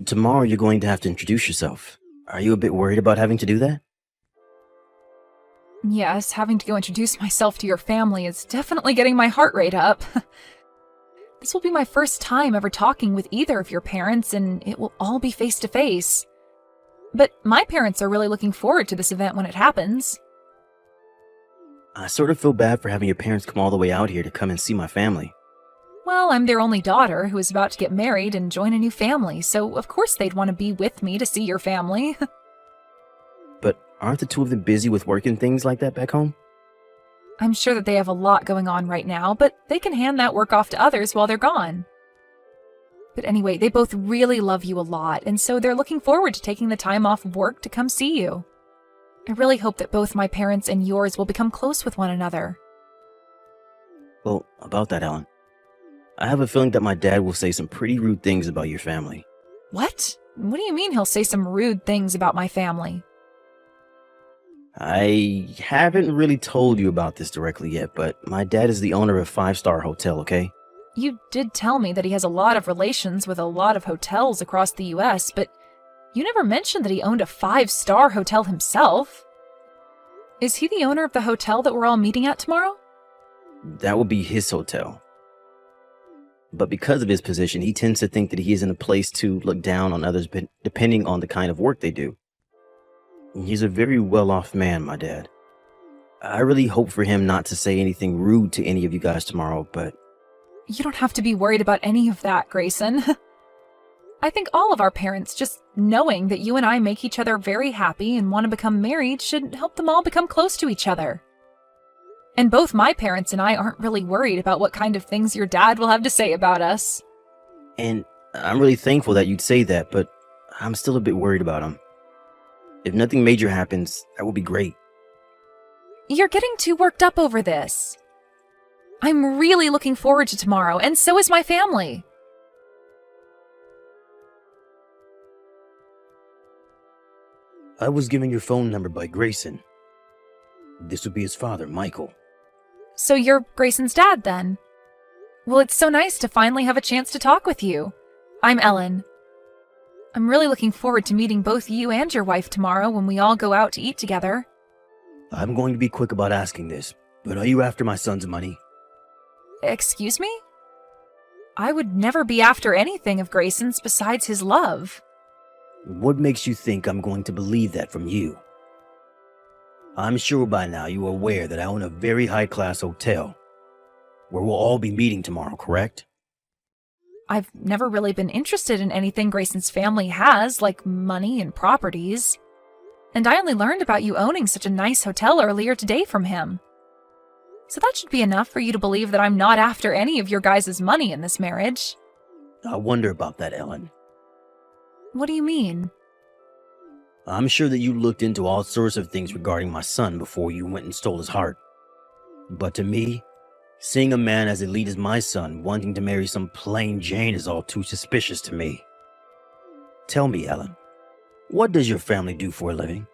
Tomorrow you're going to have to introduce yourself. Are you a bit worried about having to do that? Yes, having to go introduce myself to your family is definitely getting my heart rate up. This will be my first time ever talking with either of your parents, and it will all be face to face. But my parents are really looking forward to this event when it happens. I sort of feel bad for having your parents come all the way out here to come and see my family. Well, I'm their only daughter who is about to get married and join a new family, so of course they'd want to be with me to see your family. But aren't the two of them busy with work and things like that back home? I'm sure that they have a lot going on right now, but they can hand that work off to others while they're gone. But anyway, they both really love you a lot, and so they're looking forward to taking the time off of work to come see you. I really hope that both my parents and yours will become close with one another. Well, about that, Ellen. I have a feeling that my dad will say some pretty rude things about your family. What? What do you mean he'll say some rude things about my family? I haven't really told you about this directly yet, but my dad is the owner of a five-star hotel, okay? You did tell me that he has a lot of relations with a lot of hotels across the US, but you never mentioned that he owned a five-star hotel himself. Is he the owner of the hotel that we're all meeting at tomorrow? That would be his hotel. But because of his position, he tends to think that he is in a place to look down on others depending on the kind of work they do. He's a very well-off man, my dad. I really hope for him not to say anything rude to any of you guys tomorrow, but... You don't have to be worried about any of that, Grayson. I think all of our parents, just knowing that you and I make each other very happy and want to become married, should help them all become close to each other. And both my parents and I aren't really worried about what kind of things your dad will have to say about us. And I'm really thankful that you'd say that, but I'm still a bit worried about him. If nothing major happens, that would be great. You're getting too worked up over this. I'm really looking forward to tomorrow, and so is my family. I was given your phone number by Grayson. This would be his father, Michael. So you're Grayson's dad, then? Well, it's so nice to finally have a chance to talk with you. I'm Ellen. I'm really looking forward to meeting both you and your wife tomorrow when we all go out to eat together. I'm going to be quick about asking this, but are you after my son's money? Excuse me? I would never be after anything of Grayson's besides his love. What makes you think I'm going to believe that from you? I'm sure by now you are aware that I own a very high-class hotel, where we'll all be meeting tomorrow, correct? I've never really been interested in anything Grayson's family has, like money and properties. And I only learned about you owning such a nice hotel earlier today from him. So that should be enough for you to believe that I'm not after any of your guys' money in this marriage. I wonder about that, Ellen. What do you mean? I'm sure that you looked into all sorts of things regarding my son before you went and stole his heart. But to me, seeing a man as elite as my son wanting to marry some plain Jane is all too suspicious to me. Tell me, Ellen, what does your family do for a living?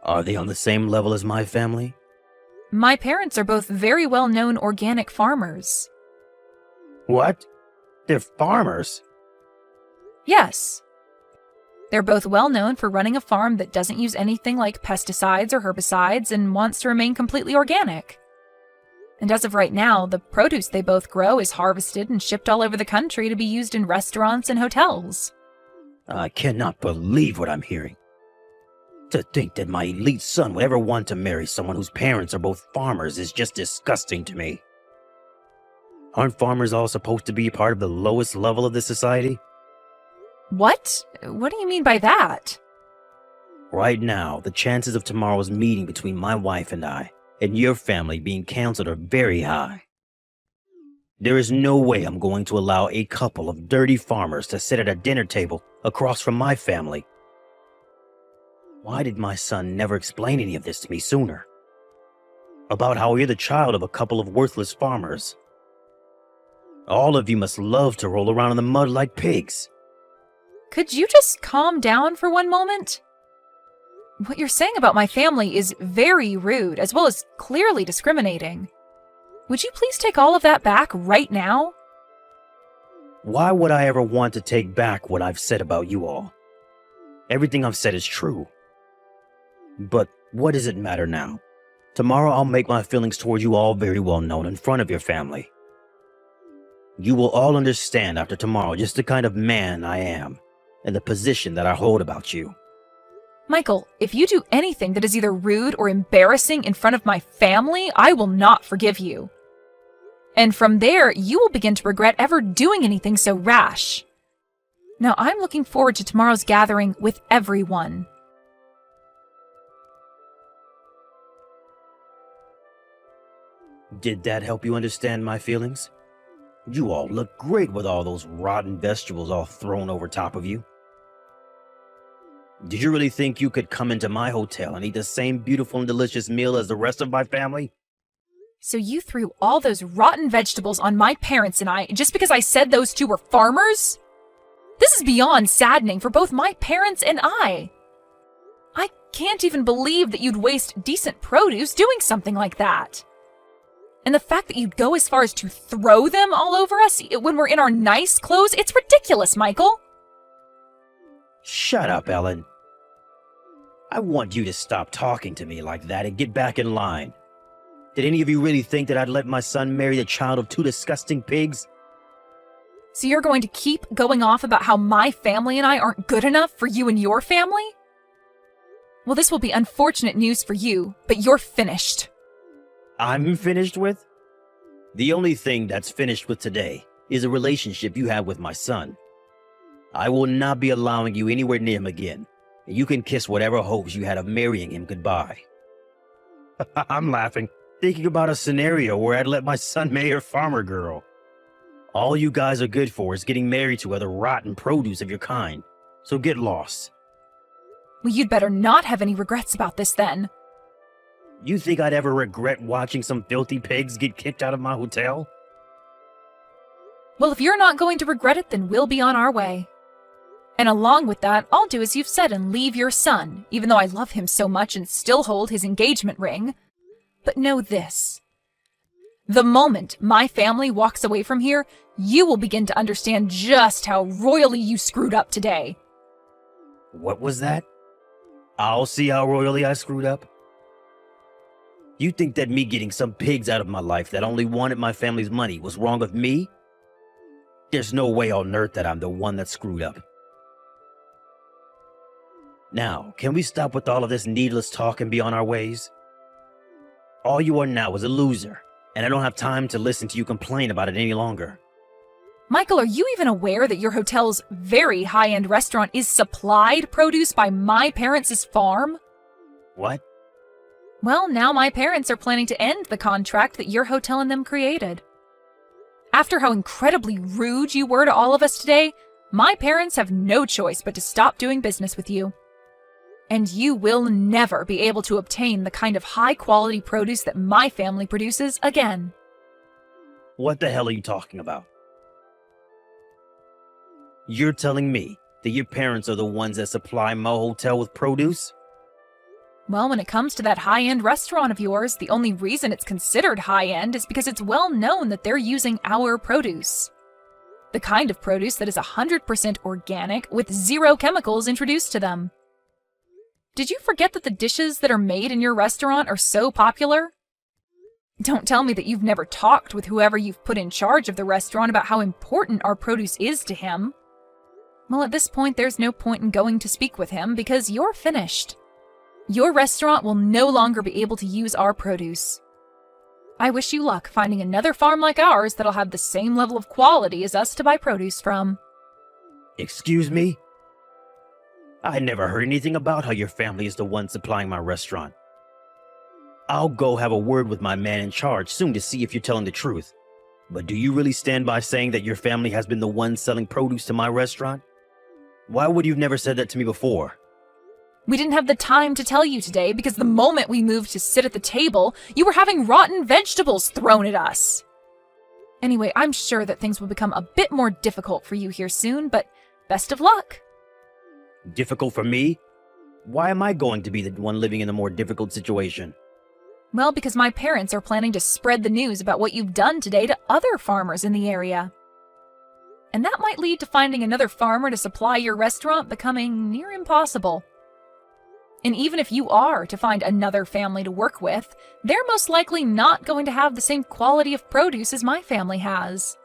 Are they on the same level as my family? My parents are both very well-known organic farmers. What? They're farmers? Yes. They're both well-known for running a farm that doesn't use anything like pesticides or herbicides and wants to remain completely organic. And as of right now, the produce they both grow is harvested and shipped all over the country to be used in restaurants and hotels. I cannot believe what I'm hearing. To think that my elite son would ever want to marry someone whose parents are both farmers is just disgusting to me. Aren't farmers all supposed to be part of the lowest level of this society? What? What do you mean by that? Right now, the chances of tomorrow's meeting between my wife and I, and your family being canceled are very high. There is no way I'm going to allow a couple of dirty farmers to sit at a dinner table across from my family. Why did my son never explain any of this to me sooner? About how you're the child of a couple of worthless farmers. All of you must love to roll around in the mud like pigs. Could you just calm down for one moment? What you're saying about my family is very rude, as well as clearly discriminating. Would you please take all of that back right now? Why would I ever want to take back what I've said about you all? Everything I've said is true. But what does it matter now? Tomorrow I'll make my feelings towards you all very well known in front of your family. You will all understand after tomorrow just the kind of man I am and the position that I hold about you. Michael, if you do anything that is either rude or embarrassing in front of my family, I will not forgive you. And from there, you will begin to regret ever doing anything so rash. Now, I'm looking forward to tomorrow's gathering with everyone. Did that help you understand my feelings? You all look great with all those rotten vegetables all thrown over top of you. Did you really think you could come into my hotel and eat the same beautiful and delicious meal as the rest of my family? So you threw all those rotten vegetables on my parents and I just because I said those two were farmers? This is beyond saddening for both my parents and I. I can't even believe that you'd waste decent produce doing something like that. And the fact that you'd go as far as to throw them all over us when we're in our nice clothes, it's ridiculous, Michael. Shut up, Ellen. I want you to stop talking to me like that and get back in line. Did any of you really think that I'd let my son marry the child of two disgusting pigs? So you're going to keep going off about how my family and I aren't good enough for you and your family? Well, this will be unfortunate news for you, but you're finished. I'm finished with? The only thing that's finished with today is a relationship you have with my son. I will not be allowing you anywhere near him again, and you can kiss whatever hopes you had of marrying him goodbye. I'm laughing, thinking about a scenario where I'd let my son marry a farmer girl. All you guys are good for is getting married to other rotten produce of your kind, so get lost. Well, you'd better not have any regrets about this then. You think I'd ever regret watching some filthy pigs get kicked out of my hotel? Well, if you're not going to regret it, then we'll be on our way. And along with that, I'll do as you've said and leave your son, even though I love him so much and still hold his engagement ring. But know this. The moment my family walks away from here, you will begin to understand just how royally you screwed up today. What was that? I'll see how royally I screwed up. You think that me getting some pigs out of my life that only wanted my family's money was wrong of me? There's no way on earth that I'm the one that screwed up. Now, can we stop with all of this needless talk and be on our ways? All you are now is a loser, and I don't have time to listen to you complain about it any longer. Michael, are you even aware that your hotel's very high-end restaurant is supplied produce by my parents' farm? What? Well, now my parents are planning to end the contract that your hotel and them created. After how incredibly rude you were to all of us today, my parents have no choice but to stop doing business with you. And you will never be able to obtain the kind of high-quality produce that my family produces again. What the hell are you talking about? You're telling me that your parents are the ones that supply my hotel with produce? Well, when it comes to that high-end restaurant of yours, the only reason it's considered high-end is because it's well known that they're using our produce. The kind of produce that is 100% organic with zero chemicals introduced to them. Did you forget that the dishes that are made in your restaurant are so popular? Don't tell me that you've never talked with whoever you've put in charge of the restaurant about how important our produce is to him. Well, at this point, there's no point in going to speak with him because you're finished. Your restaurant will no longer be able to use our produce. I wish you luck finding another farm like ours that'll have the same level of quality as us to buy produce from. Excuse me? I never heard anything about how your family is the one supplying my restaurant. I'll go have a word with my man in charge soon to see if you're telling the truth. But do you really stand by saying that your family has been the one selling produce to my restaurant? Why would you have never said that to me before? We didn't have the time to tell you today because the moment we moved to sit at the table, you were having rotten vegetables thrown at us. Anyway, I'm sure that things will become a bit more difficult for you here soon, but best of luck. Difficult for me? Why am I going to be the one living in a more difficult situation? Well, because my parents are planning to spread the news about what you've done today to other farmers in the area. and that might lead to finding another farmer to supply your restaurant becoming near impossible. And even if you are to find another family to work with, they're most likely not going to have the same quality of produce as my family has.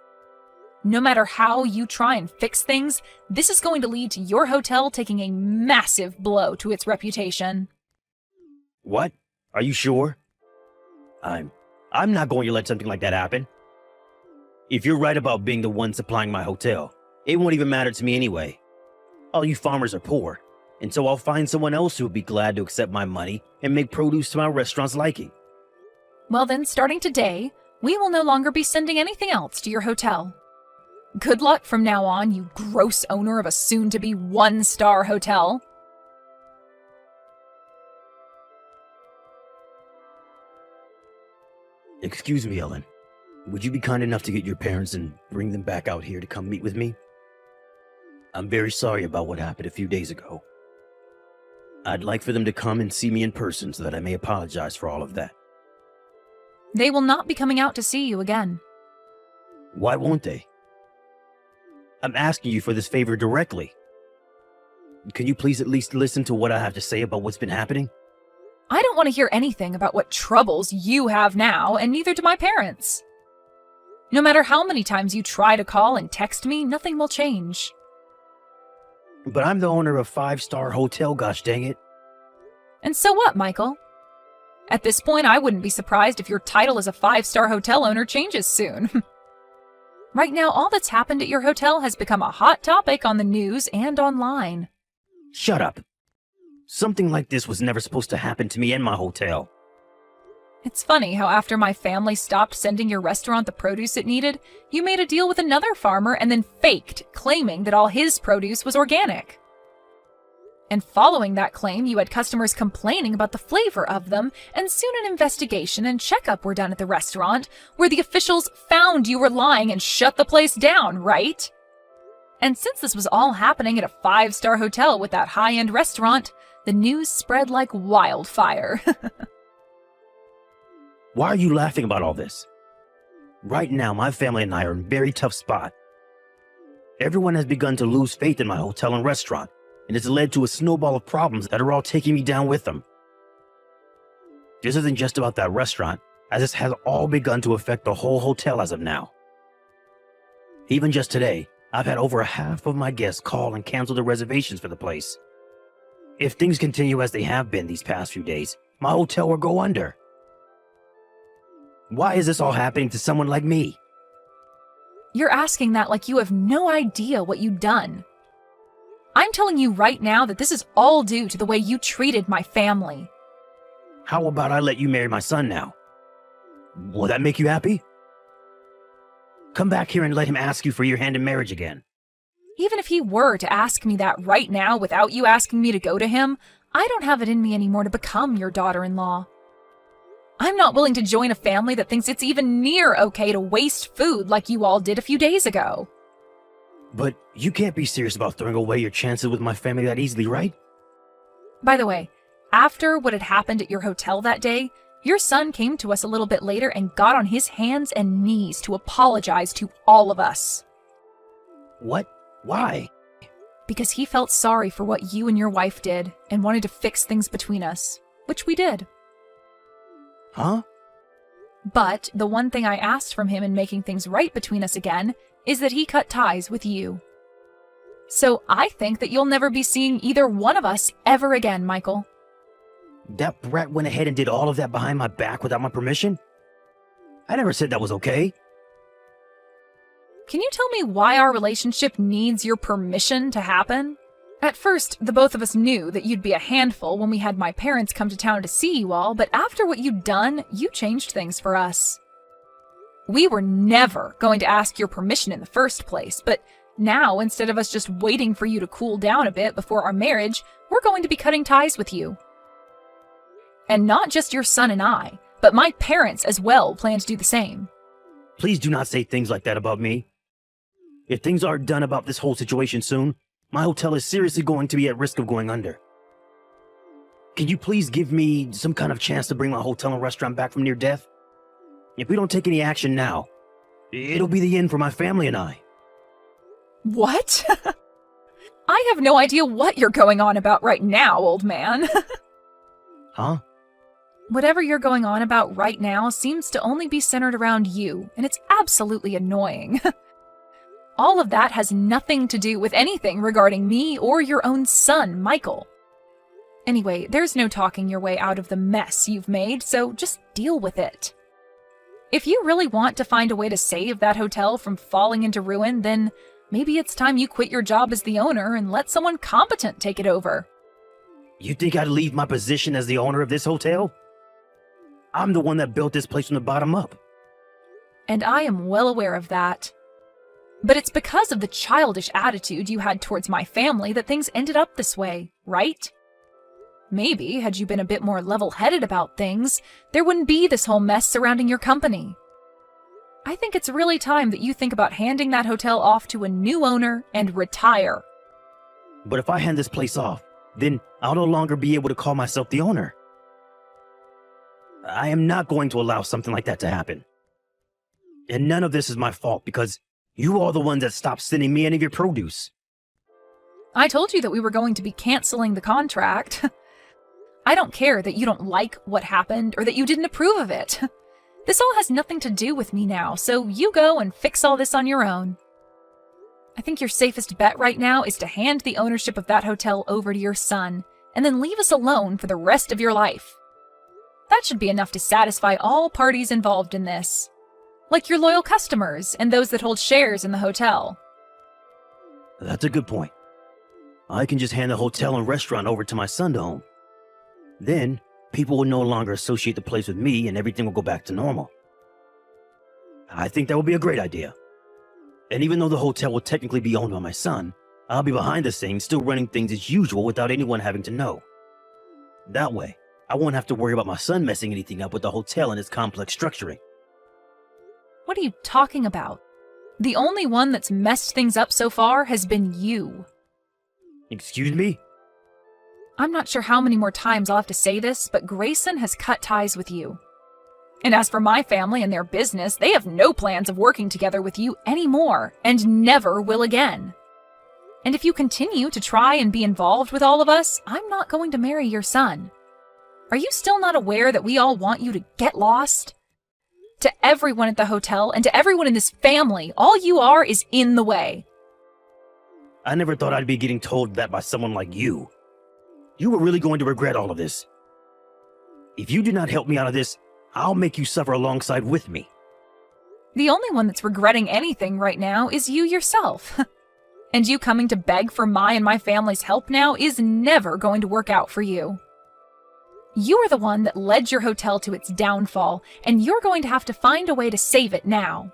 No matter how you try and fix things, this is going to lead to your hotel taking a massive blow to its reputation. What? Are you sure? I'm not going to let something like that happen. If you're right about being the one supplying my hotel, it won't even matter to me anyway. All you farmers are poor, and so I'll find someone else who would be glad to accept my money and make produce to my restaurant's liking. Well then, starting today, we will no longer be sending anything else to your hotel. Good luck from now on, you gross owner of a soon-to-be one-star hotel. Excuse me, Ellen. Would you be kind enough to get your parents and bring them back out here to come meet with me? I'm very sorry about what happened a few days ago. I'd like for them to come and see me in person so that I may apologize for all of that. They will not be coming out to see you again. Why won't they? I'm asking you for this favor directly. Can you please at least listen to what I have to say about what's been happening? I don't want to hear anything about what troubles you have now, and neither do my parents. No matter how many times you try to call and text me, nothing will change. But I'm the owner of a 5-star hotel, gosh dang it. And so what, Michael? At this point, I wouldn't be surprised if your title as a 5-star hotel owner changes soon. Right now, all that's happened at your hotel has become a hot topic on the news and online. Shut up. Something like this was never supposed to happen to me and my hotel. It's funny how after my family stopped sending your restaurant the produce it needed, you made a deal with another farmer and then faked, claiming that all his produce was organic. And following that claim, you had customers complaining about the flavor of them, and soon an investigation and checkup were done at the restaurant, where the officials found you were lying and shut the place down, right? And since this was all happening at a 5-star hotel with that high-end restaurant, the news spread like wildfire. Why are you laughing about all this? Right now, my family and I are in a very tough spot. Everyone has begun to lose faith in my hotel and restaurant, and it's led to a snowball of problems that are all taking me down with them. This isn't just about that restaurant, as this has all begun to affect the whole hotel as of now. Even just today, I've had over half of my guests call and cancel their reservations for the place. If things continue as they have been these past few days, my hotel will go under. Why is this all happening to someone like me? You're asking that like you have no idea what you've done. I'm telling you right now that this is all due to the way you treated my family. How about I let you marry my son now? Will that make you happy? Come back here and let him ask you for your hand in marriage again. Even if he were to ask me that right now without you asking me to go to him, I don't have it in me anymore to become your daughter-in-law. I'm not willing to join a family that thinks it's even near okay to waste food like you all did a few days ago. But you can't be serious about throwing away your chances with my family that easily, right? By the way, after what had happened at your hotel that day, your son came to us a little bit later and got on his hands and knees to apologize to all of us. What? Why? Because he felt sorry for what you and your wife did and wanted to fix things between us, which we did. Huh? But the one thing I asked from him in making things right between us again is that he cut ties with you. So I think that you'll never be seeing either one of us ever again, Michael. That brat went ahead and did all of that behind my back without my permission? I never said that was okay. Can you tell me why our relationship needs your permission to happen? At first, the both of us knew that you'd be a handful when we had my parents come to town to see you all, but after what you'd done, you changed things for us. We were never going to ask your permission in the first place, but now, instead of us just waiting for you to cool down a bit before our marriage, we're going to be cutting ties with you. And not just your son and I, but my parents as well plan to do the same. Please do not say things like that about me. If things aren't done about this whole situation soon, my hotel is seriously going to be at risk of going under. Can you please give me some kind of chance to bring my hotel and restaurant back from near death? If we don't take any action now, it'll be the end for my family and I. What? I have no idea what you're going on about right now, old man. Huh? Whatever you're going on about right now seems to only be centered around you, and it's absolutely annoying. All of that has nothing to do with anything regarding me or your own son, Michael. Anyway, there's no talking your way out of the mess you've made, so just deal with it. If you really want to find a way to save that hotel from falling into ruin, then maybe it's time you quit your job as the owner and let someone competent take it over. You think I'd leave my position as the owner of this hotel? I'm the one that built this place from the bottom up. And I am well aware of that. But it's because of the childish attitude you had towards my family that things ended up this way, right? Maybe, had you been a bit more level-headed about things, there wouldn't be this whole mess surrounding your company. I think it's really time that you think about handing that hotel off to a new owner and retire. But if I hand this place off, then I'll no longer be able to call myself the owner. I am not going to allow something like that to happen. And none of this is my fault because you are the ones that stopped sending me any of your produce. I told you that we were going to be canceling the contract. I don't care that you don't like what happened or that you didn't approve of it. This all has nothing to do with me now, so you go and fix all this on your own. I think your safest bet right now is to hand the ownership of that hotel over to your son, and then leave us alone for the rest of your life. That should be enough to satisfy all parties involved in this, like your loyal customers and those that hold shares in the hotel. That's a good point. I can just hand the hotel and restaurant over to my son to own. Then, people will no longer associate the place with me and everything will go back to normal. I think that would be a great idea. And even though the hotel will technically be owned by my son, I'll be behind the scenes still running things as usual without anyone having to know. That way, I won't have to worry about my son messing anything up with the hotel and its complex structuring. What are you talking about? The only one that's messed things up so far has been you. Excuse me? I'm not sure how many more times I'll have to say this, but Grayson has cut ties with you. And as for my family and their business, they have no plans of working together with you anymore, and never will again. And if you continue to try and be involved with all of us, I'm not going to marry your son. Are you still not aware that we all want you to get lost? To everyone at the hotel and to everyone in this family, all you are is in the way. I never thought I'd be getting told that by someone like you. You were really going to regret all of this. If you do not help me out of this, I'll make you suffer alongside with me. The only one that's regretting anything right now is you yourself. And you coming to beg for my and my family's help now is never going to work out for you. You are the one that led your hotel to its downfall, and you're going to have to find a way to save it now.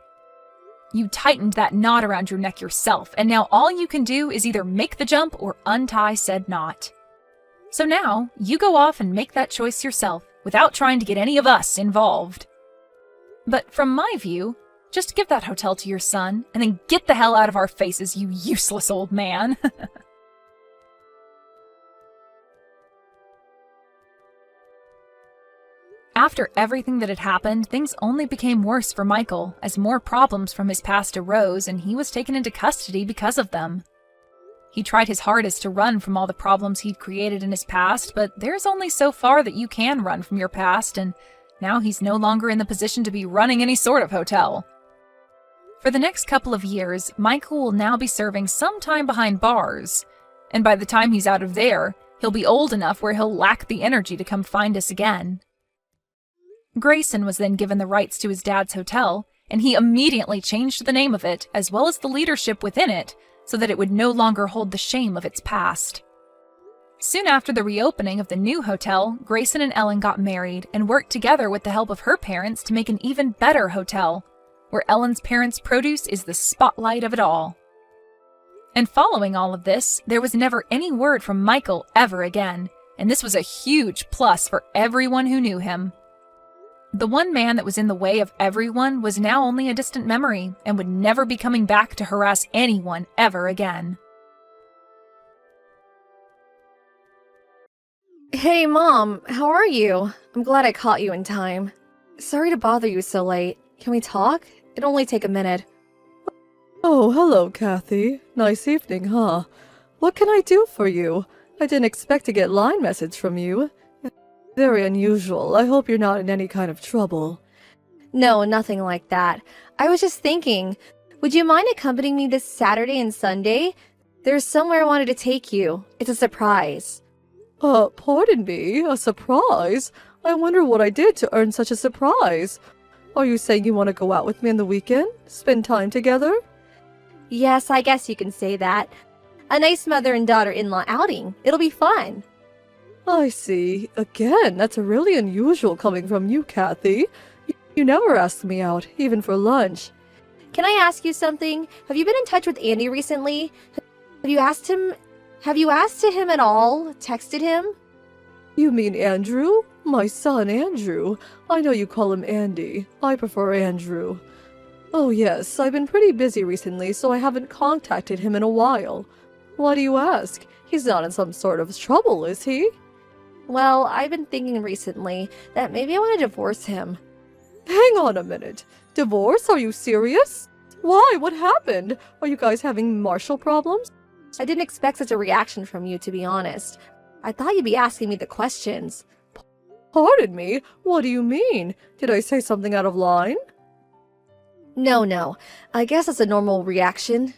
You tightened that knot around your neck yourself, and now all you can do is either make the jump or untie said knot. So now, you go off and make that choice yourself, without trying to get any of us involved. But from my view, just give that hotel to your son, and then get the hell out of our faces, you useless old man. After everything that had happened, things only became worse for Michael, as more problems from his past arose and he was taken into custody because of them. He tried his hardest to run from all the problems he'd created in his past, but there's only so far that you can run from your past, and now he's no longer in the position to be running any sort of hotel. For the next couple of years, Michael will now be serving some time behind bars, and by the time he's out of there, he'll be old enough where he'll lack the energy to come find us again. Grayson was then given the rights to his dad's hotel, and he immediately changed the name of it, as well as the leadership within it, so that it would no longer hold the shame of its past. Soon after the reopening of the new hotel, Grayson and Ellen got married and worked together with the help of her parents to make an even better hotel, where Ellen's parents' produce is the spotlight of it all. And following all of this, there was never any word from Michael ever again, and this was a huge plus for everyone who knew him. The one man that was in the way of everyone was now only a distant memory and would never be coming back to harass anyone ever again. Hey, Mom, how are you? I'm glad I caught you in time. Sorry to bother you so late. Can we talk? It'll only take a minute. Oh, hello, Kathy. Nice evening, huh? What can I do for you? I didn't expect to get line message from you. Very unusual. I hope you're not in any kind of trouble. No, nothing like that. I was just thinking, would you mind accompanying me this Saturday and Sunday? There's somewhere I wanted to take you. It's a surprise. Pardon me? A surprise? I wonder what I did to earn such a surprise. Are you saying you want to go out with me on the weekend? Spend time together? Yes, I guess you can say that. A nice mother and daughter-in-law outing. It'll be fun. I see. Again, that's really unusual coming from you, Kathy. You never ask me out, even for lunch. Can I ask you something? Have you been in touch with Andy recently? Have you asked to him at all? Texted him? You mean Andrew? My son, Andrew. I know you call him Andy. I prefer Andrew. Oh yes, I've been pretty busy recently, so I haven't contacted him in a while. Why do you ask? He's not in some sort of trouble, is he? Well, I've been thinking recently that maybe I want to divorce him. Hang on a minute. Divorce? Are you serious? Why? What happened? Are you guys having marital problems? I didn't expect such a reaction from you, to be honest. I thought you'd be asking me the questions. Pardon me? What do you mean? Did I say something out of line? No. I guess it's a normal reaction.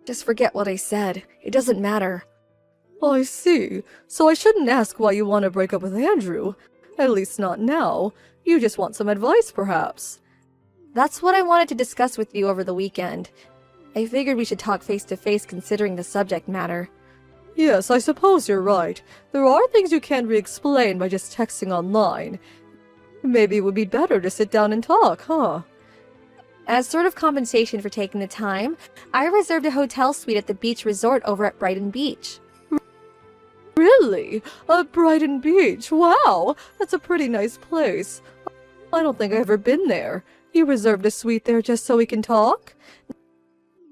Just forget what I said. It doesn't matter. I see. So I shouldn't ask why you want to break up with Andrew. At least not now. You just want some advice, perhaps. That's what I wanted to discuss with you over the weekend. I figured we should talk face to face considering the subject matter. Yes, I suppose you're right. There are things you can't re-explain by just texting online. Maybe it would be better to sit down and talk, huh? As sort of compensation for taking the time, I reserved a hotel suite at the beach resort over at Brighton Beach. Really? Brighton Beach? Wow! That's a pretty nice place. I don't think I've ever been there. You reserved a suite there just so we can talk?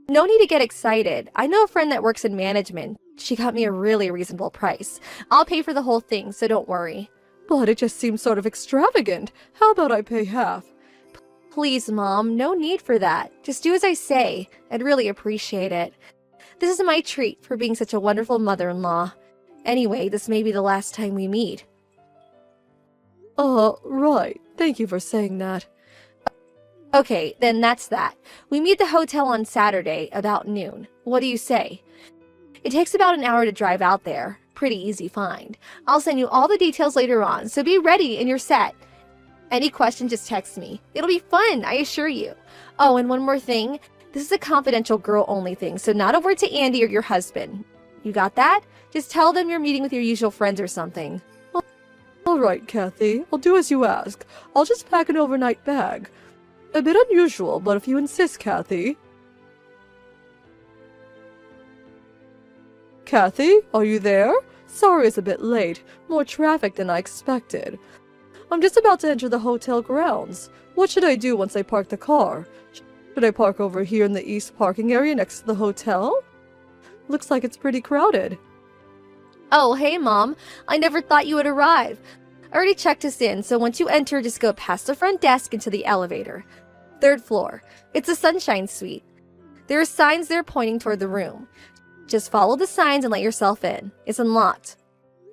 No need to get excited. I know a friend that works in management. She got me a really reasonable price. I'll pay for the whole thing, so don't worry. But it just seems sort of extravagant. How about I pay half? Please, Mom, no need for that. Just do as I say. I'd really appreciate it. This is my treat for being such a wonderful mother-in-law. Anyway, this may be the last time we meet. Right. Thank you for saying that. Okay, then that's that. We meet at the hotel on Saturday, about noon. What do you say? It takes about an hour to drive out there. Pretty easy find. I'll send you all the details later on, so be ready and you're set. Any question, just text me. It'll be fun, I assure you. Oh, and one more thing. This is a confidential girl-only thing, so not a word to Andy or your husband. You got that? Just tell them you're meeting with your usual friends or something. All right, Kathy. I'll do as you ask. I'll just pack an overnight bag. A bit unusual, but if you insist, Kathy. Kathy, are you there? Sorry it's a bit late. More traffic than I expected. I'm just about to enter the hotel grounds. What should I do once I park the car? Should I park over here in the east parking area next to the hotel? Looks like it's pretty crowded. Oh, hey, Mom. I never thought you would arrive. I already checked us in, so once you enter, just go past the front desk into the elevator. 3rd floor. It's a sunshine suite. There are signs there pointing toward the room. Just follow the signs and let yourself in. It's unlocked.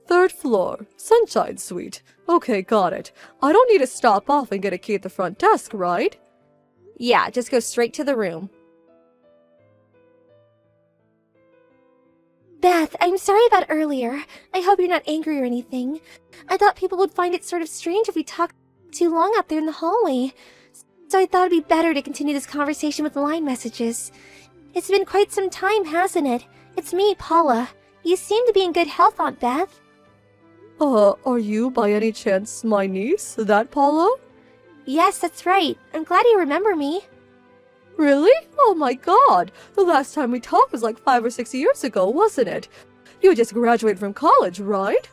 3rd floor. Sunshine suite. Okay, got it. I don't need to stop off and get a key at the front desk, right? Yeah, just go straight to the room. Beth, I'm sorry about earlier. I hope you're not angry or anything. I thought people would find it sort of strange if we talked too long out there in the hallway. So I thought it'd be better to continue this conversation with line messages. It's been quite some time, hasn't it? It's me, Paula. You seem to be in good health, Aunt Beth. Are you by any chance my niece, that Paula? Yes, that's right. I'm glad you remember me. Really? Oh my god! The last time we talked was like 5 or 6 years ago, wasn't it? You just graduated from college, right?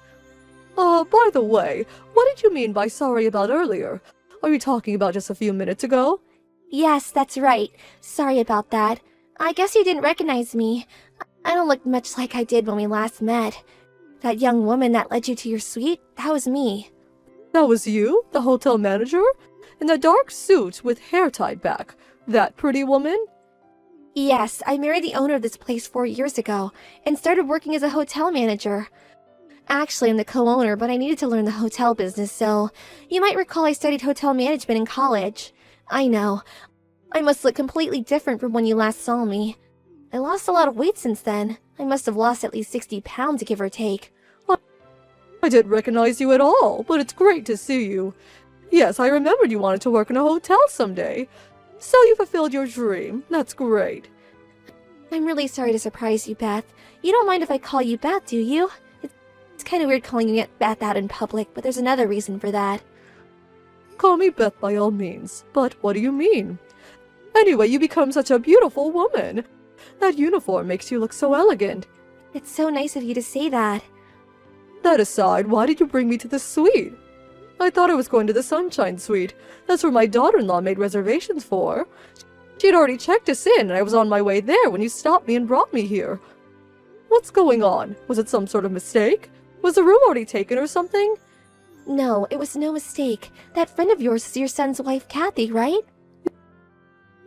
By the way, what did you mean by sorry about earlier? Are you talking about just a few minutes ago? Yes, that's right. Sorry about that. I guess you didn't recognize me. I don't look much like I did when we last met. That young woman that led you to your suite, that was me. That was you, the hotel manager? In the dark suit with hair tied back. That pretty woman? Yes, I married the owner of this place 4 years ago and started working as a hotel manager. Actually, I'm the co-owner, but I needed to learn the hotel business, so you might recall I studied hotel management in college. I know. I must look completely different from when you last saw me. I lost a lot of weight since then. I must have lost at least 60 pounds, give or take. I didn't recognize you at all, but it's great to see you. Yes, I remembered you wanted to work in a hotel someday. So you fulfilled your dream. That's great. I'm really sorry to surprise you, Beth. You don't mind if I call you Beth, do you? It's kind of weird calling you Beth out in public, but there's another reason for that. Call me Beth by all means, but what do you mean? Anyway, you become such a beautiful woman. That uniform makes you look so elegant. It's so nice of you to say that. That aside, why did you bring me to the suite? I thought I was going to the Sunshine Suite. That's where my daughter-in-law made reservations for. She'd already checked us in, and I was on my way there when you stopped me and brought me here. What's going on? Was it some sort of mistake? Was the room already taken or something? No, it was no mistake. That friend of yours is your son's wife, Kathy, right?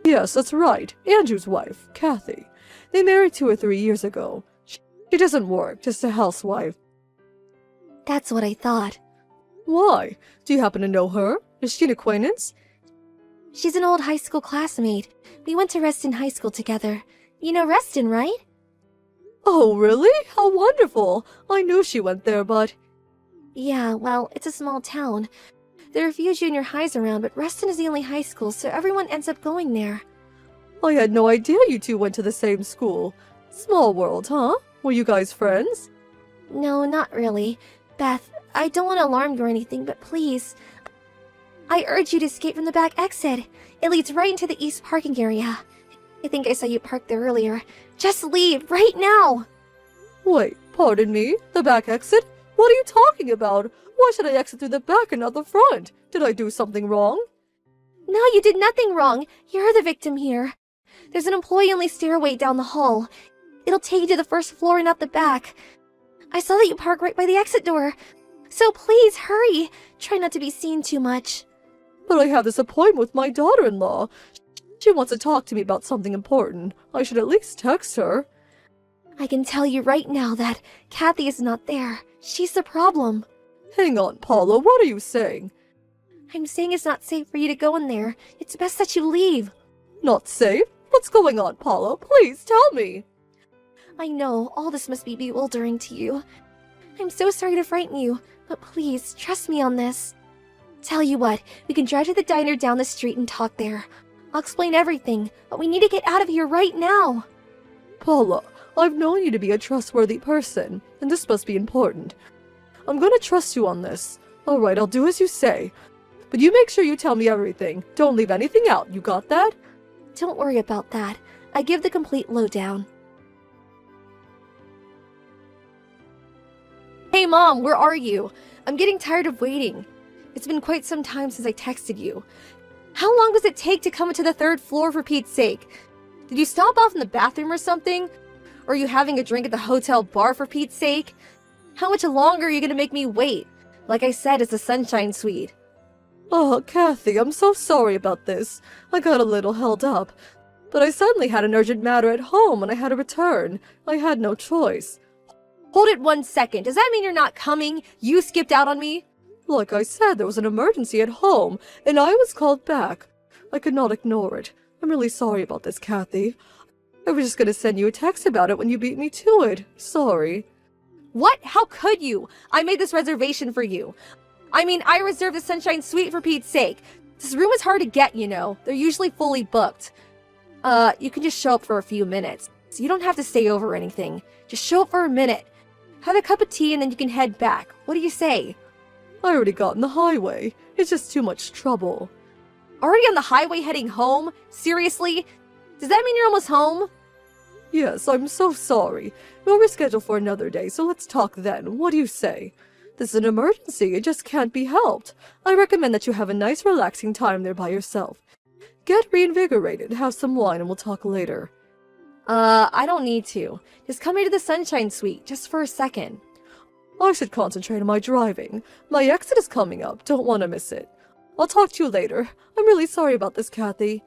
Yes, that's right. Andrew's wife, Kathy. They married 2 or 3 years ago. She doesn't work, just a housewife. That's what I thought. Why? Do you happen to know her? Is she an acquaintance? She's an old high school classmate. We went to Reston High School together. You know Reston, right? Oh, really? How wonderful! I knew she went there, but... Yeah, well, it's a small town. There are a few junior highs around, but Reston is the only high school, so everyone ends up going there. I had no idea you two went to the same school. Small world, huh? Were you guys friends? No, not really. Beth, I don't want to alarm you or anything, but please. I urge you to escape from the back exit. It leads right into the east parking area. I think I saw you parked there earlier. Just leave, right now! Wait, pardon me? The back exit? What are you talking about? Why should I exit through the back and not the front? Did I do something wrong? No, you did nothing wrong. You're the victim here. There's an employee-only stairway down the hall. It'll take you to the first floor and out the back. I saw that you parked right by the exit door. So please, hurry. Try not to be seen too much. But I have this appointment with my daughter-in-law. She wants to talk to me about something important. I should at least text her. I can tell you right now that Kathy is not there. She's the problem. Hang on, Paula, what are you saying? I'm saying it's not safe for you to go in there. It's best that you leave. Not safe? What's going on, Paula? Please tell me. I know, all this must be bewildering to you. I'm so sorry to frighten you, but please, trust me on this. Tell you what, we can drive to the diner down the street and talk there. I'll explain everything, but we need to get out of here right now. Paula, I've known you to be a trustworthy person, and this must be important. I'm gonna trust you on this. Alright, I'll do as you say. But you make sure you tell me everything. Don't leave anything out, you got that? Don't worry about that. I give the complete lowdown. Hey Mom, where are you? I'm getting tired of waiting. It's been quite some time since I texted you. How long does it take to come into the 3rd floor, for Pete's sake? Did you stop off in the bathroom or something? Or are you having a drink at the hotel bar, for Pete's sake? How much longer are you gonna make me wait? Like I said, it's the Sunshine Suite. Oh, Kathy, I'm so sorry about this. I got a little held up. But I suddenly had an urgent matter at home and I had to return. I had no choice. Hold it 1 second. Does that mean you're not coming? You skipped out on me? Like I said, there was an emergency at home, and I was called back. I could not ignore it. I'm really sorry about this, Kathy. I was just gonna send you a text about it when you beat me to it. Sorry. What? How could you? I made this reservation for you. I mean, I reserved the Sunshine Suite for Pete's sake. This room is hard to get, you know. They're usually fully booked. You can just show up for a few minutes. So you don't have to stay over or anything. Just show up for a minute. Have a cup of tea and then you can head back. What do you say? I already got in the highway. It's just too much trouble. Already on the highway heading home? Seriously? Does that mean you're almost home? Yes, I'm so sorry. We'll reschedule for another day, so let's talk then. What do you say? This is an emergency. It just can't be helped. I recommend that you have a nice, relaxing time there by yourself. Get reinvigorated, have some wine, and we'll talk later. I don't need to. Just come here to the Sunshine Suite, just for a second. I should concentrate on my driving. My exit is coming up. Don't want to miss it. I'll talk to you later. I'm really sorry about this, Kathy.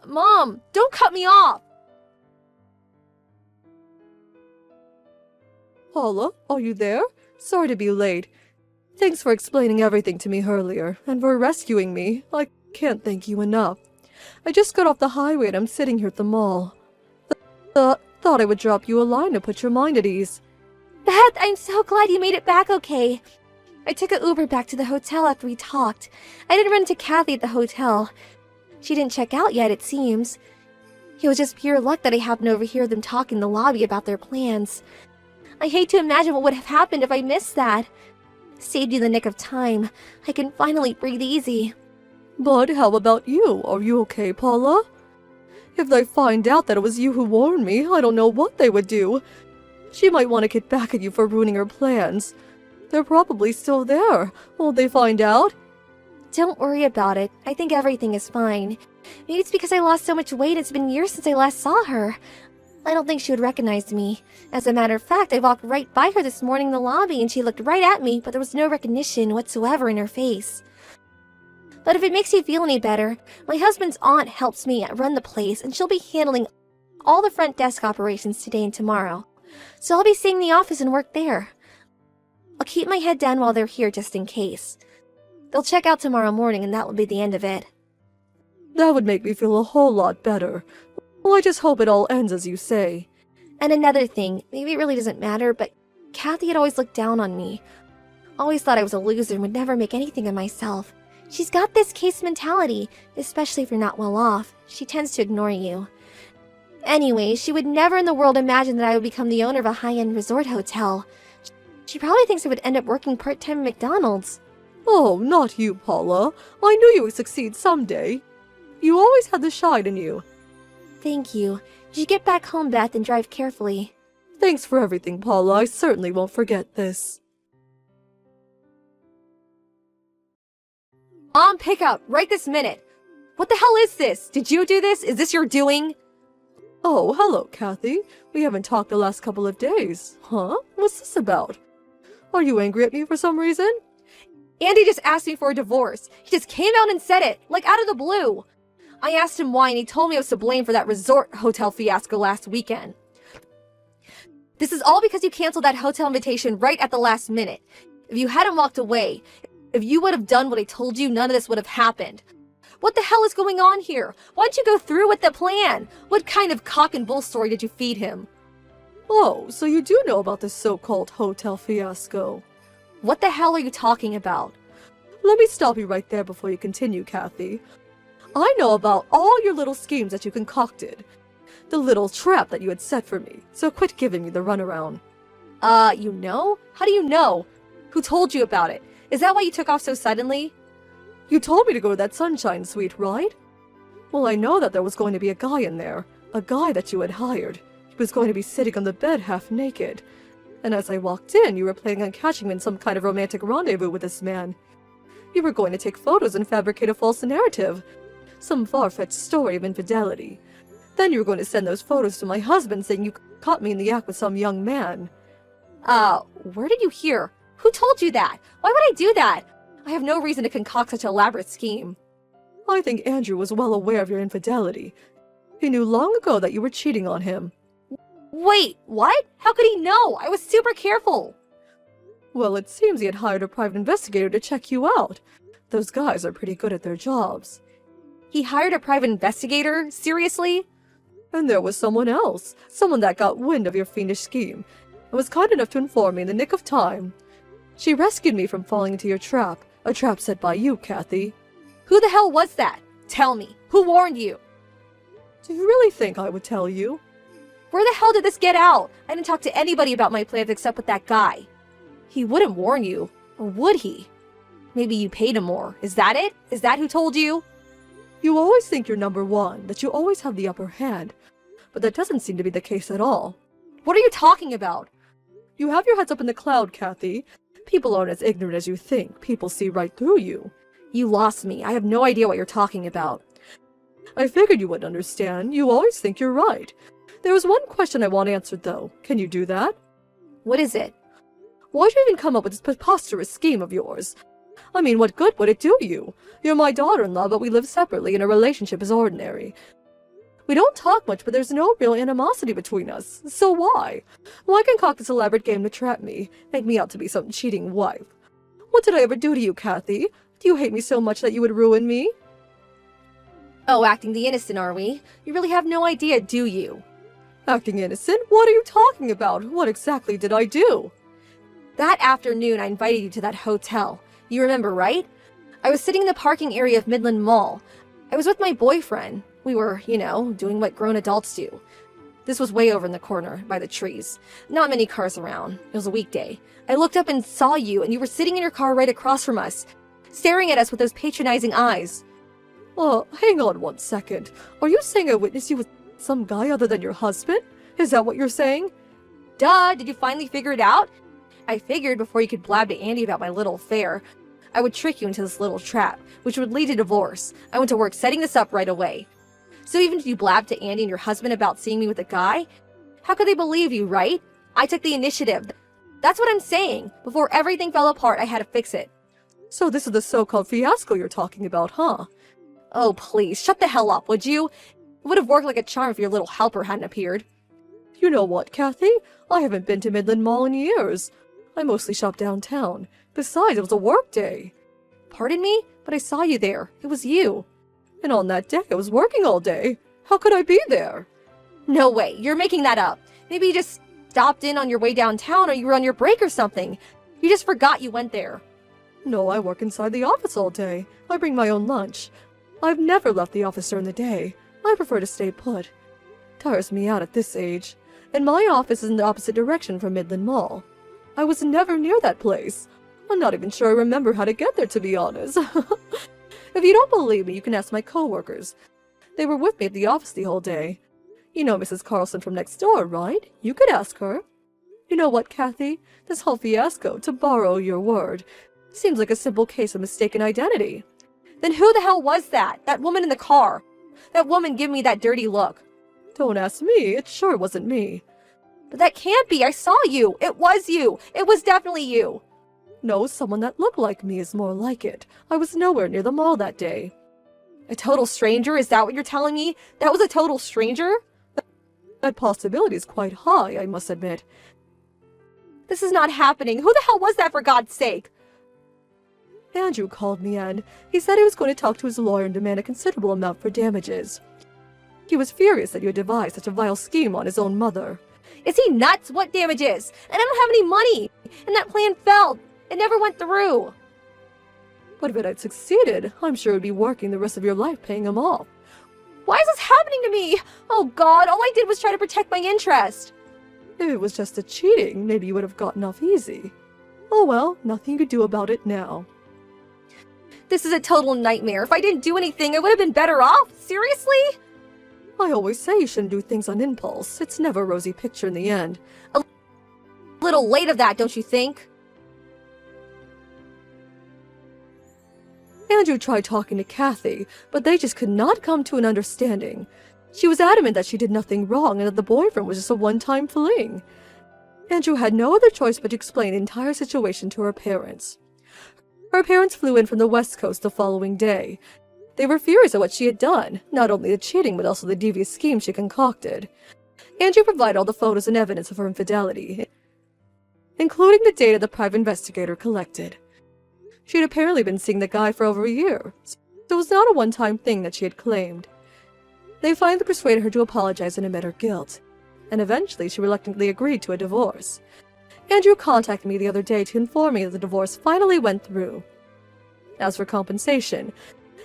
Mom, don't cut me off! Paula, are you there? Sorry to be late. Thanks for explaining everything to me earlier, and for rescuing me. I can't thank you enough. I just got off the highway and I'm sitting here at the mall. Thought I would drop you a line to put your mind at ease. Beth, I'm so glad you made it back okay. I took an Uber back to the hotel after we talked. I didn't run into Kathy at the hotel. She didn't check out yet, it seems. It was just pure luck that I happened to overhear them talk in the lobby about their plans. I hate to imagine what would have happened if I missed that. Saved you the nick of time. I can finally breathe easy. But how about you? Are you okay, Paula? If they find out that it was you who warned me, I don't know what they would do. She might want to get back at you for ruining her plans. They're probably still there. Won't they find out? Don't worry about it. I think everything is fine. Maybe it's because I lost so much weight. It's been years since I last saw her. I don't think she would recognize me. As a matter of fact, I walked right by her this morning in the lobby and she looked right at me, but there was no recognition whatsoever in her face. But if it makes you feel any better, my husband's aunt helps me run the place and she'll be handling all the front desk operations today and tomorrow. So I'll be staying in the office and work there. I'll keep my head down while they're here just in case. They'll check out tomorrow morning and that will be the end of it. That would make me feel a whole lot better. Well, I just hope it all ends as you say. And another thing, maybe it really doesn't matter, but Kathy had always looked down on me. Always thought I was a loser and would never make anything of myself. She's got this case mentality, especially if you're not well off. She tends to ignore you. Anyway, she would never in the world imagine that I would become the owner of a high-end resort hotel. She probably thinks I would end up working part-time at McDonald's. Oh, not you, Paula. I knew you would succeed someday. You always had the shine in you. Thank you. You should get back home, Beth, and drive carefully. Thanks for everything, Paula. I certainly won't forget this. On pickup, right this minute. What the hell is this? Did you do this? Is this your doing? Oh, hello, Kathy. We haven't talked the last couple of days. Huh? What's this about? Are you angry at me for some reason? Andy just asked me for a divorce. He just came out and said it, like out of the blue. I asked him why and he told me I was to blame for that resort hotel fiasco last weekend. This is all because you canceled that hotel invitation right at the last minute. If you hadn't walked away, if you would have done what I told you, none of this would have happened. What the hell is going on here? Why'd you go through with the plan? What kind of cock and bull story did you feed him? Oh, so you do know about this so-called hotel fiasco. What the hell are you talking about? Let me stop you right there before you continue, Kathy. I know about all your little schemes that you concocted. The little trap that you had set for me, so quit giving me the runaround. You know? How do you know? Who told you about it? Is that why you took off so suddenly? You told me to go to that Sunshine Suite, right? Well, I know that there was going to be a guy in there. A guy that you had hired. He was going to be sitting on the bed half naked. And as I walked in, you were planning on catching me in some kind of romantic rendezvous with this man. You were going to take photos and fabricate a false narrative. Some far-fetched story of infidelity. Then you were going to send those photos to my husband saying you caught me in the act with some young man. Where did you hear? Who told you that? Why would I do that? I have no reason to concoct such an elaborate scheme. I think Andrew was well aware of your infidelity. He knew long ago that you were cheating on him. Wait, what? How could he know? I was super careful. Well, it seems he had hired a private investigator to check you out. Those guys are pretty good at their jobs. He hired a private investigator? Seriously? And there was someone else. Someone that got wind of your fiendish scheme and was kind enough to inform me in the nick of time. She rescued me from falling into your trap. A trap set by you, Kathy. Who the hell was that? Tell me. Who warned you? Do you really think I would tell you? Where the hell did this get out? I didn't talk to anybody about my plans except with that guy. He wouldn't warn you. Or would he? Maybe you paid him more. Is that it? Is that who told you? You always think you're number one, that you always have the upper hand. But that doesn't seem to be the case at all. What are you talking about? You have your heads up in the cloud, Kathy. People aren't as ignorant as you think. People see right through you. You lost me. I have no idea what you're talking about. I figured you wouldn't understand. You always think you're right. There was one question I want answered, though. Can you do that? What is it? Why'd you even come up with this preposterous scheme of yours? I mean, what good would it do you? You're my daughter-in-law, but we live separately and our relationship is ordinary. We don't talk much, but there's no real animosity between us. So why? Why concoct this elaborate game to trap me, make me out to be some cheating wife? What did I ever do to you, Kathy? Do you hate me so much that you would ruin me? Oh, acting the innocent, are we? You really have no idea, do you? Acting innocent? What are you talking about? What exactly did I do? That afternoon, I invited you to that hotel. You remember, right? I was sitting in the parking area of Midland Mall. I was with my boyfriend. We were, doing what grown adults do. This was way over in the corner, by the trees. Not many cars around. It was a weekday. I looked up and saw you, and you were sitting in your car right across from us, staring at us with those patronizing eyes. Hang on 1 second. Are you saying I witnessed you with some guy other than your husband? Is that what you're saying? Duh, did you finally figure it out? I figured before you could blab to Andy about my little affair, I would trick you into this little trap, which would lead to divorce. I went to work setting this up right away. So even if you blabbed to Andy and your husband about seeing me with a guy, how could they believe you, right? I took the initiative. That's what I'm saying. Before everything fell apart, I had to fix it. So this is the so-called fiasco you're talking about, huh? Oh, please, shut the hell up, would you? It would have worked like a charm if your little helper hadn't appeared. You know what, Kathy? I haven't been to Midland Mall in years. I mostly shop downtown. Besides, it was a work day. Pardon me? But I saw you there. It was you. And on that day, I was working all day. How could I be there? No way, you're making that up. Maybe you just stopped in on your way downtown or you were on your break or something. You just forgot you went there. No, I work inside the office all day. I bring my own lunch. I've never left the office during the day. I prefer to stay put. Tires me out at this age. And my office is in the opposite direction from Midland Mall. I was never near that place. I'm not even sure I remember how to get there, to be honest. If you don't believe me, you can ask my coworkers. They were with me at the office the whole day. You know Mrs. Carlson from next door, right? You could ask her. You know what, Kathy? This whole fiasco, to borrow your word, seems like a simple case of mistaken identity. Then who the hell was that? That woman in the car? That woman giving me that dirty look. Don't ask me. It sure wasn't me. But that can't be. I saw you. It was you. It was definitely you. No, someone that looked like me is more like it. I was nowhere near the mall that day. A total stranger? Is that what you're telling me? That was a total stranger? That possibility is quite high, I must admit. This is not happening. Who the hell was that, for God's sake? Andrew called me, and he said he was going to talk to his lawyer and demand a considerable amount for damages. He was furious that you had devised such a vile scheme on his own mother. Is he nuts? What damages? And I don't have any money. And that plan failed. It never went through. But if it had succeeded, I'm sure you'd be working the rest of your life paying him off. Why is this happening to me? Oh God, all I did was try to protect my interest. If it was just a cheating, maybe you would have gotten off easy. Oh well, nothing you could do about it now. This is a total nightmare. If I didn't do anything, I would have been better off. Seriously? I always say you shouldn't do things on impulse. It's never a rosy picture in the end. A little late of that, don't you think? Andrew tried talking to Kathy, but they just could not come to an understanding. She was adamant that she did nothing wrong and that the boyfriend was just a one-time fling. Andrew had no other choice but to explain the entire situation to her parents. Her parents flew in from the West Coast the following day. They were furious at what she had done, not only the cheating but also the devious scheme she concocted. Andrew provided all the photos and evidence of her infidelity, including the data the private investigator collected. She had apparently been seeing the guy for over a year, so it was not a one-time thing that she had claimed. They finally persuaded her to apologize and admit her guilt, and eventually she reluctantly agreed to a divorce. Andrew contacted me the other day to inform me that the divorce finally went through. As for compensation,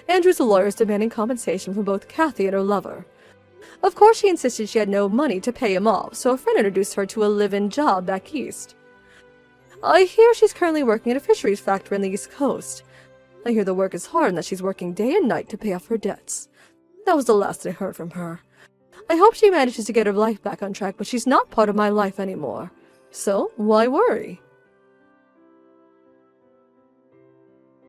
Andrew's lawyer is demanding compensation from both Kathy and her lover. Of course, she insisted she had no money to pay him off, so a friend introduced her to a live-in job back east. I hear she's currently working at a fisheries factory on the East Coast. I hear the work is hard and that she's working day and night to pay off her debts. That was the last I heard from her. I hope she manages to get her life back on track, but she's not part of my life anymore. So, why worry?